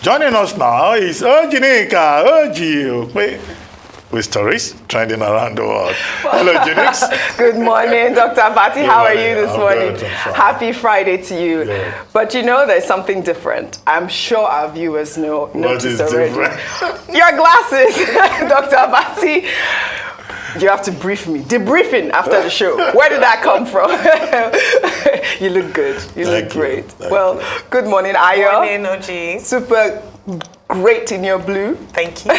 Joining us now is Ojinika Okpe, with stories trending around the world. Hello, Jinix. Good morning, Dr. Bati. How are you this morning? Happy Friday to you. Yeah. But you know, there's something different. I'm sure our viewers noticed already. Different? Your glasses, Dr. Bati. You have to brief me. Debriefing after the show. Where did that come from? You look good. You look great. Well, good morning, Ayo. Good morning, Oji. Super great in your blue. Thank you.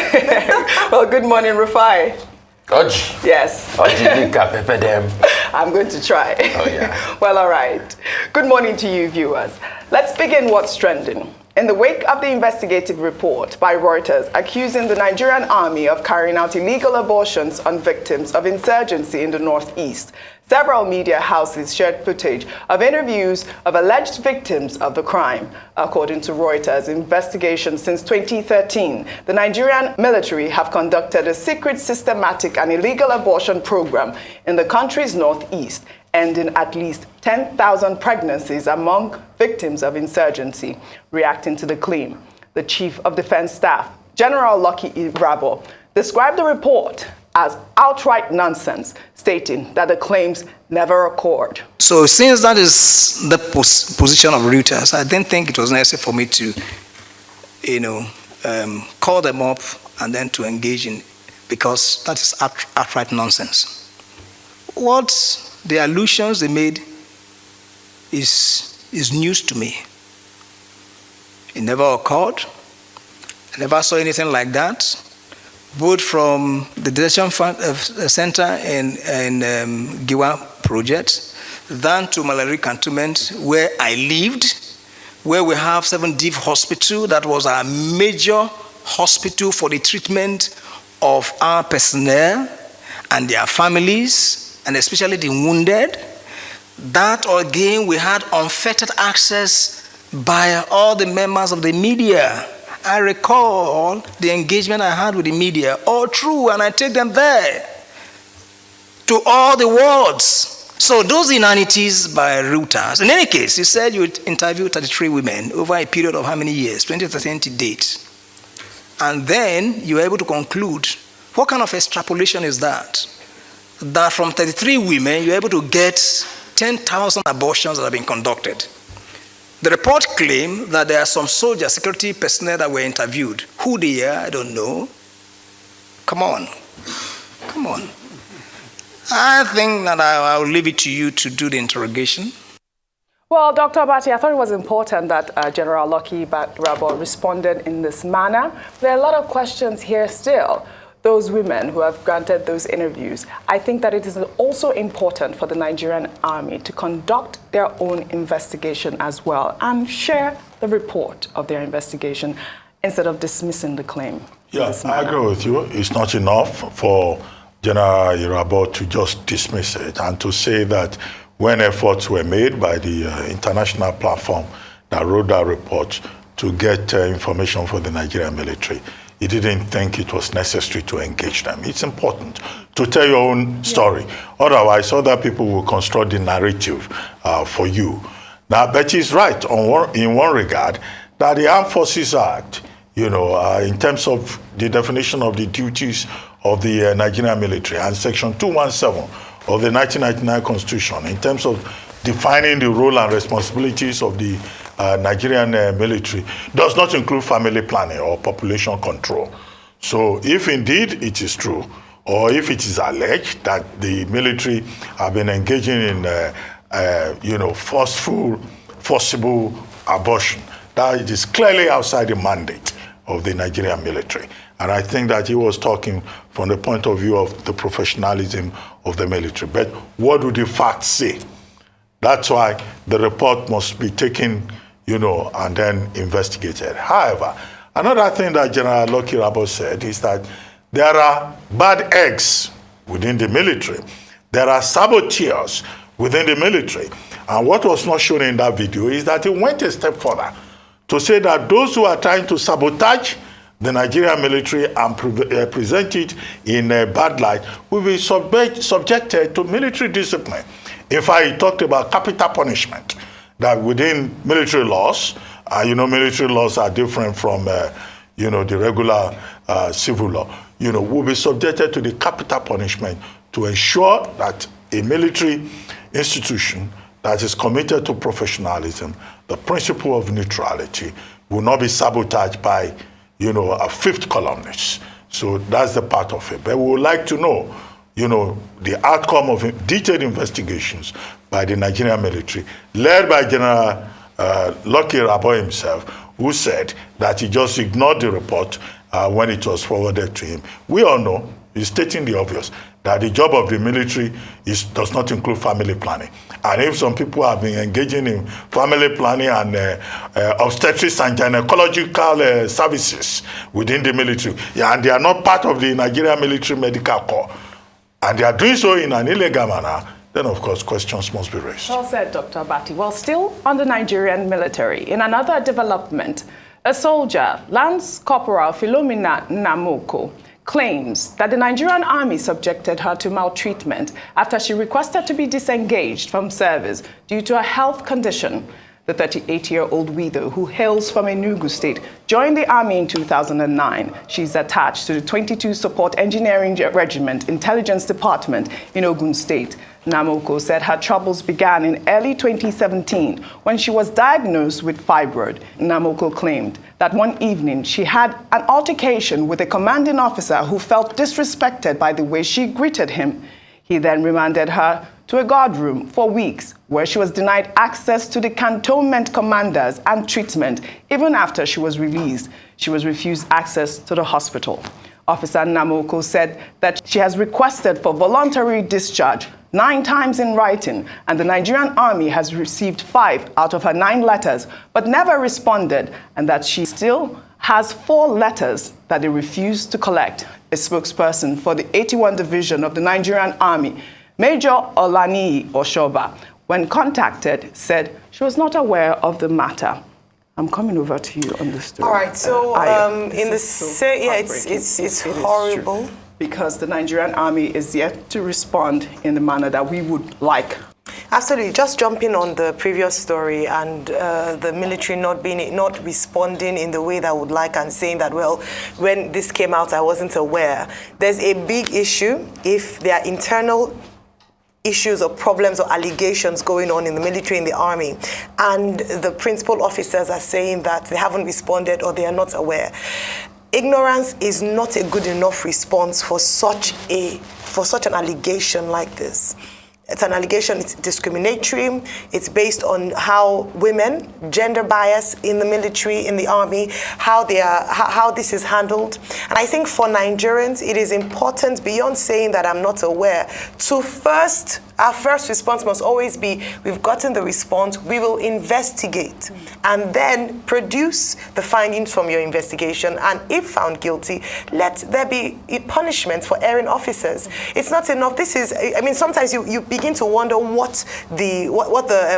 Well, good morning, Rufai. Oji. Yes. Oji, pepper them. I'm going to try. Oh, yeah. Well, all right. Good morning to you, viewers. Let's begin what's trending. In the wake of the investigative report by Reuters accusing the Nigerian Army of carrying out illegal abortions on victims of insurgency in the Northeast, several media houses shared footage of interviews of alleged victims of the crime. According to Reuters' investigation since 2013, the Nigerian military have conducted a secret, systematic and illegal abortion program in the country's Northeast, ending at least 10,000 pregnancies among victims of insurgency. Reacting to the claim, the Chief of Defense Staff, General Lucky Irabor, described the report as outright nonsense, stating that the claims never occurred. So since that is the position of Reuters, I didn't think it was necessary for me to, call them up and then to engage in, because that is outright nonsense. What the allusions they made is news to me. It never occurred. I never saw anything like that, both from the detention center in Giwa project, than to Malari Cantonment, where I lived, where we have 7 Div Hospital. That was our major hospital for the treatment of our personnel and their families, and especially the wounded. That again, we had unfettered access by all the members of the media. I recall the engagement I had with the media, all true, and I take them there to all the words. So those inanities by Reuters. In any case, you said you interviewed 33 women over a period of how many years? 2013 to date. And then you were able to conclude, what kind of extrapolation is that? That from 33 women, you're able to get 10,000 abortions that have been conducted. The report claimed that there are some soldier security personnel that were interviewed. Who they are, I don't know. Come on. I think that I'll leave it to you to do the interrogation. Well, Dr. Abati, I thought it was important that General Lucky Irabor responded in this manner. There are a lot of questions here still. Those women who have granted those interviews, I think that it is also important for the Nigerian Army to conduct their own investigation as well and share the report of their investigation instead of dismissing the claim. Yeah, I agree with you. It's not enough for General Irabor to just dismiss it and to say that when efforts were made by the international platform that wrote that report to get information for the Nigerian military, he didn't think it was necessary to engage them. It's important to tell your own story. Otherwise, other people will construct the narrative for you. Now, Betty is right in one regard, that the Armed Forces Act, in terms of the definition of the duties of the Nigerian military, and Section 217 of the 1999 Constitution, in terms of defining the role and responsibilities of the Nigerian military, does not include family planning or population control. So if indeed it is true, or if it is alleged that the military have been engaging in forcible abortion, that it is clearly outside the mandate of the Nigerian military. And I think that he was talking from the point of view of the professionalism of the military. But what do the facts say? That's why the report must be taken, and then investigated. However, another thing that General Lucky Irabor said is that there are bad eggs within the military. There are saboteurs within the military. And what was not shown in that video is that he went a step further to say that those who are trying to sabotage the Nigerian military and present it in a bad light will be subjected to military discipline. In fact, he talked about capital punishment, that within military laws, military laws are different from, the regular civil law, will be subjected to the capital punishment to ensure that a military institution that is committed to professionalism, the principle of neutrality, will not be sabotaged by, a fifth columnist. So that's the part of it. But we would like to know, the outcome of detailed investigations by the Nigerian military, led by General Irabor himself, who said that he just ignored the report when it was forwarded to him. We all know, he's stating the obvious, that the job of the military does not include family planning. And if some people have been engaging in family planning and obstetrics and gynecological services within the military, and they are not part of the Nigerian Military Medical Corps, and they are doing so in an illegal manner, then of course questions must be raised. Well said, Dr. Abati. Well, still on the Nigerian military, in another development, a soldier, Lance Corporal Philomena Nnamoko, claims that the Nigerian Army subjected her to maltreatment after she requested to be disengaged from service due to a health condition. The 38-year-old widow, who hails from Enugu State, joined the Army in 2009. She's attached to the 22 Support Engineering Regiment Intelligence Department in Ogun State. Nnamoko said her troubles began in early 2017 when she was diagnosed with fibroid. Nnamoko claimed that one evening she had an altercation with a commanding officer who felt disrespected by the way she greeted him. He then remanded her to a guard room for weeks, where she was denied access to the cantonment commanders and treatment. Even after she was released, she was refused access to the hospital. Officer Nnamoko said that she has requested for voluntary discharge 9 times in writing, and the Nigerian Army has received 5 out of her 9 letters, but never responded, and that she still has 4 letters that they refused to collect. A spokesperson for the 81 Division of the Nigerian Army, Major Olani Oshoba, when contacted, said she was not aware of the matter. I'm coming over to you on this story. All right, so it's horrible. Because the Nigerian Army is yet to respond in the manner that we would like. Absolutely. Just jumping on the previous story and the military not responding in the way that I would like, and saying that, well, when this came out, I wasn't aware. There's a big issue if there are internal issues or problems or allegations going on in the military, in the army, and the principal officers are saying that they haven't responded or they are not aware. Ignorance is not a good enough response for such an allegation like this. It's an allegation, it's discriminatory, it's based on how women, gender bias in the military, in the army, how this is handled. And I think for Nigerians, it is important, beyond saying that I'm not aware, our first response must always be, we've gotten the response, we will investigate, and then produce the findings from your investigation, and if found guilty, let there be a punishment for erring officers. It's not enough. Sometimes you begin to wonder what the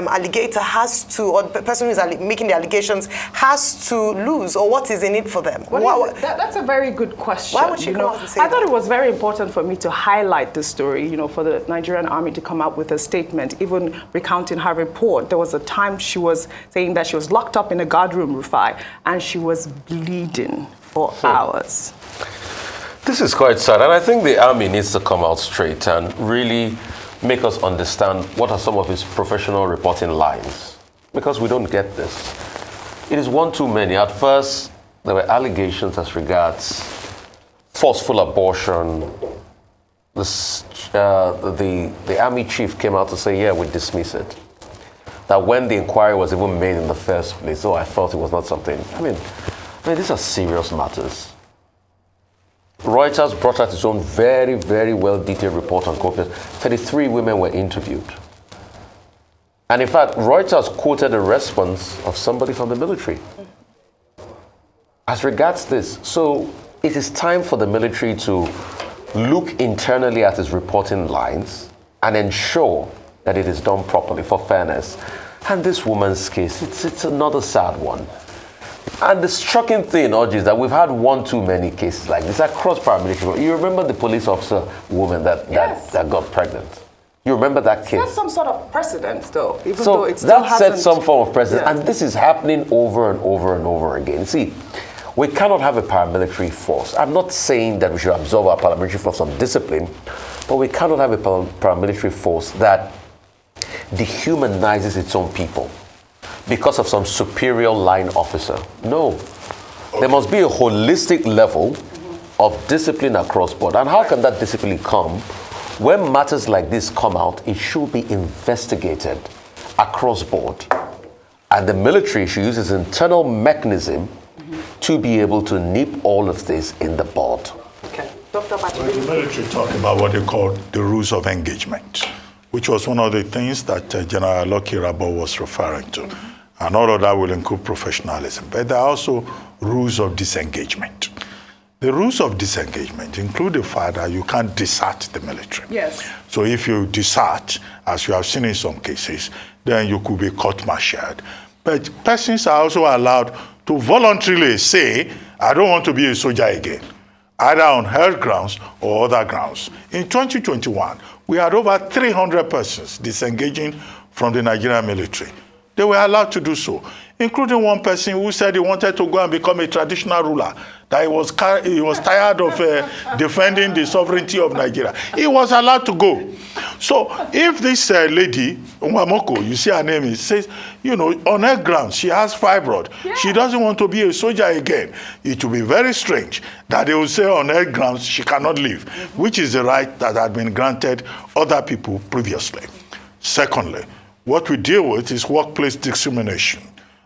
alligator has to, or the person who's making the allegations has to lose, or what is in it for them. That's a very good question. Why would she come out and say that? I thought it was very important for me to highlight this story, for the Nigerian Army to come out with a statement, even recounting her report. There was a time she was saying that she was locked up in a guard room, Rufai, and she was bleeding for hours. This is quite sad, and I think the Army needs to come out straight and really make us understand what are some of its professional reporting lines, because we don't get this. It is one too many. At first, there were allegations as regards forceful abortion. The Army chief came out to say, yeah, we dismiss it. That when the inquiry was even made in the first place, I felt it was not something. I mean, these are serious matters. Reuters brought out its own very, very well detailed report on Okpe. 33 women were interviewed. And in fact, Reuters quoted a response of somebody from the military as regards this. So it is time for the military to look internally at its reporting lines and ensure that it is done properly for fairness. And this woman's case, it's another sad one. And the shocking thing, is that we've had one too many cases like this across paramilitary. You remember the police officer woman that got pregnant? You remember that case? That's some sort of precedent, though, even So though it still that hasn't... sets some form of precedent, Yeah. and this is happening over and over and over again. See, we cannot have a paramilitary force. I'm not saying that we should absolve our paramilitary force of discipline, but we cannot have a paramilitary force that dehumanizes its own people because of some superior line officer. No. There must be a holistic level of discipline across board. And how can that discipline come? When matters like this come out, it should be investigated across board. And the military should use its internal mechanism to be able to nip all of this in the bud. Okay. Dr. Bati. Well, the military talk about what they call the rules of engagement, which was one of the things that General Irabor was referring to. And all of that will include professionalism. But there are also rules of disengagement. The rules of disengagement include the fact that you can't desert the military. Yes. So if you desert, as you have seen in some cases, then you could be court-martialed. But persons are also allowed to voluntarily say, I don't want to be a soldier again, either on health grounds or other grounds. In 2021, we had over 300 persons disengaging from the Nigerian military. They were allowed to do so, including one person who said he wanted to go and become a traditional ruler, that he was tired of defending the sovereignty of Nigeria. He was allowed to go. So if this lady, Nnamoko, you see her name, it says, you know, on her grounds, she has fibroid. Yeah. She doesn't want to be a soldier again. It will be very strange that they will say on her grounds she cannot leave, which is the right that had been granted other people previously. Secondly, what we deal with is workplace discrimination.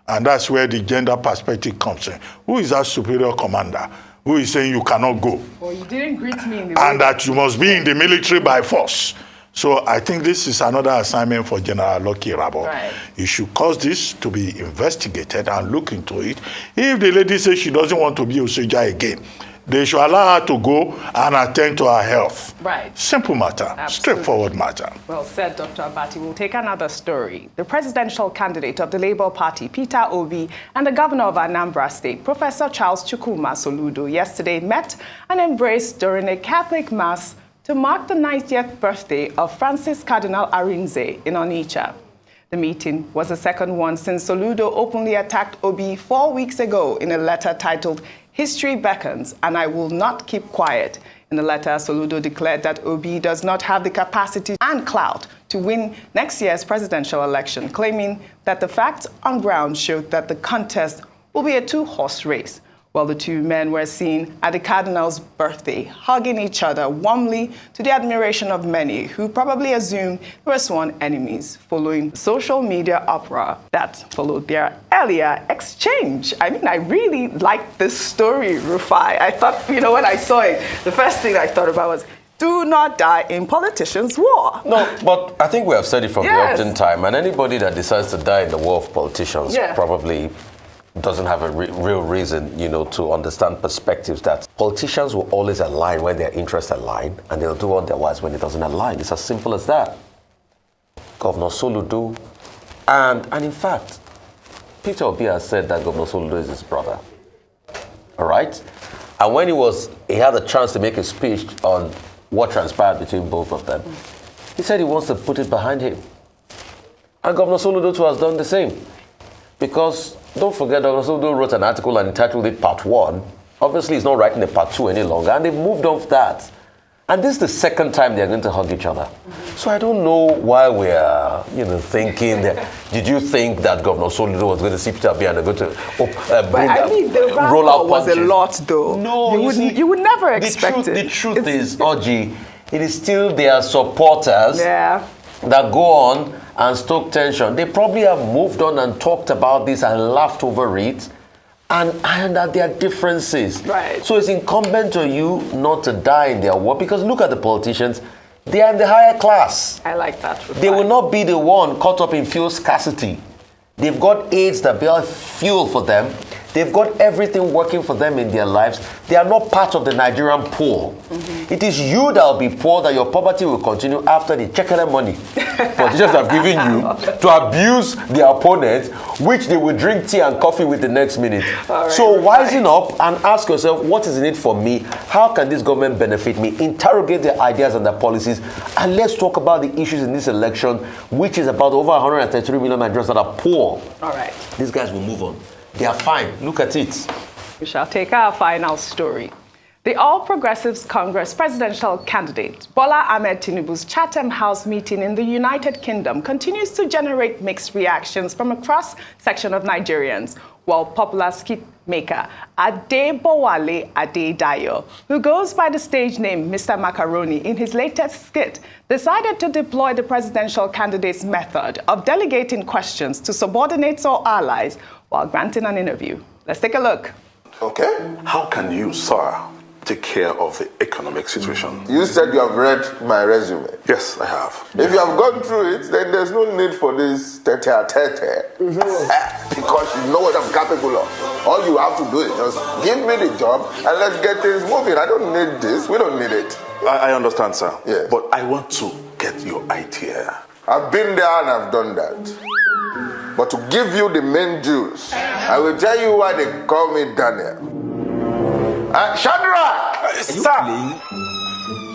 And that's where the gender perspective comes in. Who is that superior commander who is saying you cannot go? Well, you didn't greet me in the and that you must be in the military by force. So I think this is another assignment for General Irabor. Right. You should cause this to be investigated and look into it. If the lady says she doesn't want to be a soldier again, they should allow her to go and attend to her health. Right. Simple matter. Absolutely. Straightforward matter. Well said, Dr. Abati. We'll take another story. The presidential candidate of the Labour Party, Peter Obi, and the governor of Anambra State, Professor Charles Chukwuma Soludo, yesterday met and embraced during a Catholic mass to mark the 90th birthday of Francis Cardinal Arinze in Onitsha. The meeting was the second one since Soludo openly attacked Obi 4 weeks ago in a letter titled "History Beckons, and I Will Not Keep Quiet." In the letter, Soludo declared that Obi does not have the capacity and clout to win next year's presidential election, claiming that the facts on ground showed that the contest will be a two-horse race. Well, the two men were seen at the Cardinal's birthday, hugging each other warmly to the admiration of many who probably assumed they were sworn enemies following the social media uproar that followed their earlier exchange. I mean, I really liked this story, Rufai. I thought, you know, when I saw it, the first thing I thought about was, do not die in politicians' war. No, but I think we have said it from Yes. the opening time, and anybody that decides to die in the war of politicians probably doesn't have a real reason, you know, to understand perspectives that politicians will always align when their interests align, and they'll do otherwise when it doesn't align. It's as simple as that. Governor Soludo, and in fact, Peter Obi has said that Governor Soludo is his brother. All right? And when he had a chance to make a speech on what transpired between both of them, he said he wants to put it behind him. And Governor Soludo too has done the same. Because don't forget, Dr. Soludo wrote an article and entitled it Part 1. Obviously, he's not writing the Part 2 any longer, and they've moved off that. And this is the second time they're going to hug each other. So I don't know why we're, you know, thinking that. Did you think that Governor Soludo was going to see Peter Obi and they're going to roll out was a lot, though. No, you would never expect it. The truth is, Oji, it is still their supporters that go on and stoke tension. They probably have moved on and talked about this and laughed over it and ironed out their differences. Right. So it's incumbent on you not to die in their war, because look at the politicians. They are in the higher class. I like that. They will not be the one caught up in fuel scarcity. They've got aides that buy fuel for them. They've got everything working for them in their lives. They are not part of the Nigerian poor. It is you that will be poor, that your poverty will continue after the checked money politicians have given you to abuse their opponents, which they will drink tea and coffee with the next minute. Right, so wisen up and ask yourself, what is in it for me? How can this government benefit me? Interrogate their ideas and their policies, and let's talk about the issues in this election, which is about over 133 million Nigerians that are poor. All right. These guys will move on. They are fine. Look at it. We shall take our final story. The All Progressives Congress presidential candidate, Bola Ahmed Tinubu's Chatham House meeting in the United Kingdom continues to generate mixed reactions from a cross-section of Nigerians, while popular skit maker Adebowale Adedayo, who goes by the stage name Mr Macaroni in his latest skit, decided to deploy the presidential candidate's method of delegating questions to subordinates or allies while granting an interview. Let's take a look. Okay. How can you, sir, take care of the economic situation? You said you have read my resume. Yes, I have. If you have gone through it, then there's no need for this tete-a-tete. Because you know what I'm capable of. All you have to do is just give me the job and let's get things moving. I don't need this. We don't need it. I understand, sir. Yes. But I want to get your idea. I've been there and I've done that. But to give you the main juice, I will tell you why they call me Daniel. Shadrach! Sir!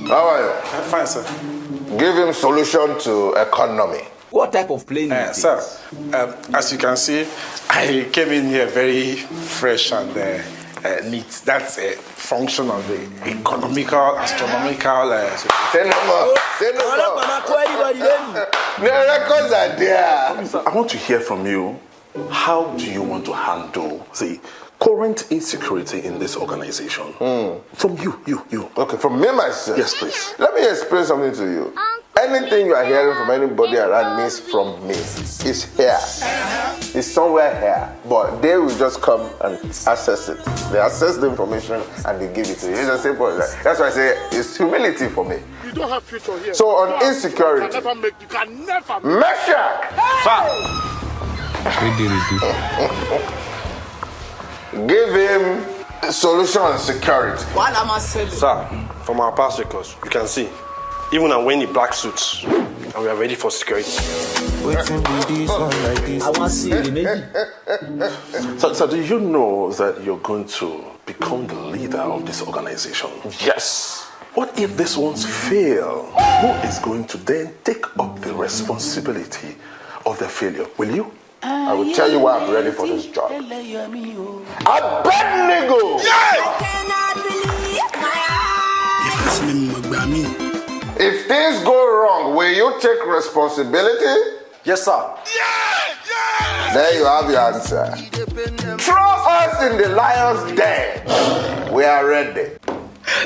How are you? I'm fine, sir. Give him solution to economy. What type of plane is sir, as you can see, I came in here very fresh and neat. That's a function of the economical, astronomical... Say no more. Say no more. The records are there. I want to hear from you. How do you want to handle the current insecurity in this organization? From you. Okay, from me myself? Yes, please. Let me explain something to you. Anything you are hearing from anybody around me is from me. It's here. It's somewhere here. But they will just come and access it. They access the information and they give it to you. It's as simple as that. That's why I say it's humility for me. You don't have future here. So on insecurity, you can never make Meshach! Give him solution on security. Sir, from our past records, you can see, even I'm wearing the black suits, and we are ready for security. So do you know that you're going to become the leader of this organization? Yes. What if these ones fail? Who is going to then take up the responsibility of their failure? Will you? I will tell you why I'm ready for this job. Abednego! If things go wrong, will you take responsibility? Yes, sir. There you have your answer. Throw us in the lion's den. We are ready.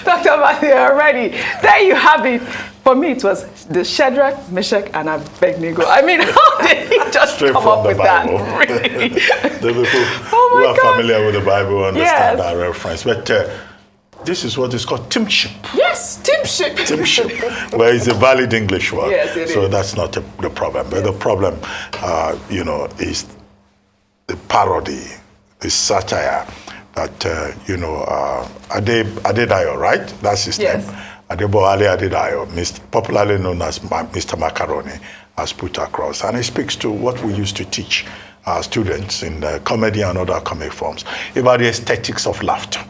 Dr. Matthew, you're ready. There you have it. For me, it was the Shadrach, Meshach, and Abednego. I mean, how did he just Straight come from up the with Bible. that? Really? The people Oh who my are God. familiar with the Bible understand Yes. that reference. But this is what is called teamship. Yes, teamship. Teamship, where it's a valid English word. Yes, it so is. that's not the problem. But the problem, is the parody, the satire that, Adedayo, right? That's his Yes. name. Adebowale Adedayo, popularly known as Mr Macaroni, has put across. And it speaks to what we used to teach our students in comedy and other comic forms about the aesthetics of laughter.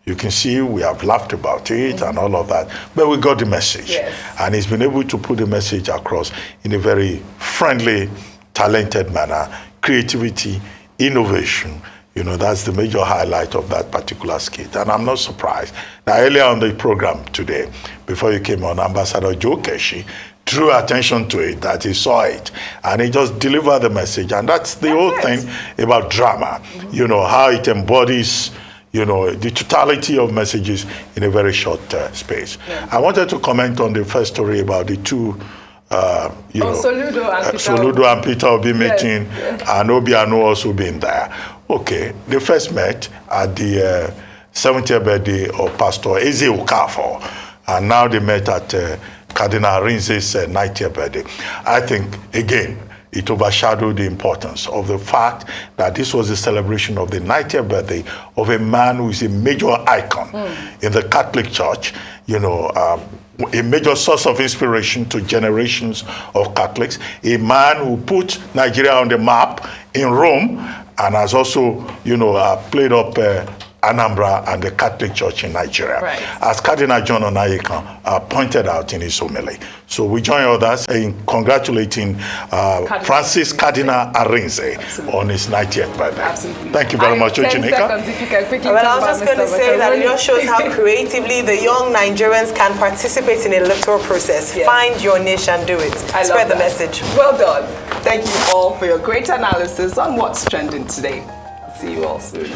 You can see we have laughed about it and all of that, but we got the message. Yes. And he's been able to put the message across in a very friendly, talented manner. Creativity, innovation, that's the major highlight of that particular skit. And I'm not surprised. Now, earlier on the program today, before you came on, Ambassador Joe Keshi drew attention to it, that he saw it, and he just delivered the message. And that's the whole thing about drama, how it embodies the totality of messages in a very short space. Yeah. I wanted to comment on the first story about the two, Soludo and Peter Obi meeting, and Obiano also being there. Okay, they first met at the 70th birthday of Pastor Eze Okafor, and now they met at Cardinal Arinze's 90th birthday. I think, again, it overshadowed the importance of the fact that this was a celebration of the 90th birthday of a man who is a major icon in the Catholic Church, you know, a major source of inspiration to generations of Catholics, a man who put Nigeria on the map in Rome and has also, you know, played up Anambra and the Catholic Church in Nigeria, right, as Cardinal John Onayeka pointed out in his homily. So we join others in congratulating Francis Cardinal Arinze on his 90th birthday. Absolutely. Thank you very much, Ochinika. Well, I was just going to say that it just shows how creatively the young Nigerians can participate in the electoral process. Yes. Find your niche and do it. Spread the message. Well done. Thank you all for your great analysis on what's trending today. See you all soon.